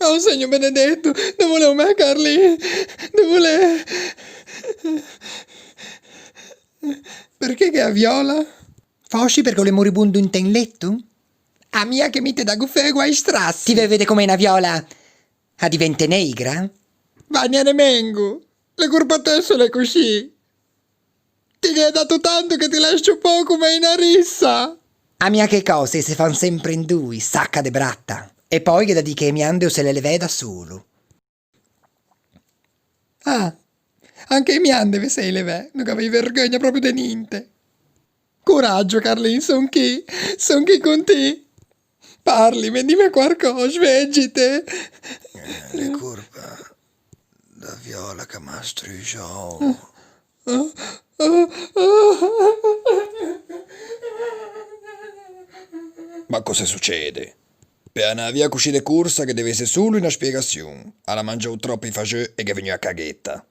Oh, Segno benedetto, non volevo me, Carli, non volevo... Perché che a viola? Fosci perché le moribondo in ten letto? A mia che mi te da guffè guai strassi. Ti vede come una viola a divente negra? Va ne mengo, le curpatesse le così. Ti che hai dato tanto che ti lascio poco, ma in rissa. A mia che cose si fan sempre in due, sacca de bratta. E poi che da di che mi ande se le leve da solo. Ah, anche i miei deve sei le ve, non avevi vergogna proprio di niente. Coraggio, Carlin, son chi con te. Parli, dimmi qualcosa, sveggite. Le curva da viola che mi strugiò. Ma cosa succede? Per una via così di corsa che deve essere solo una spiegazione. Alla mangiato troppo i fageux e che veniva a caghetta.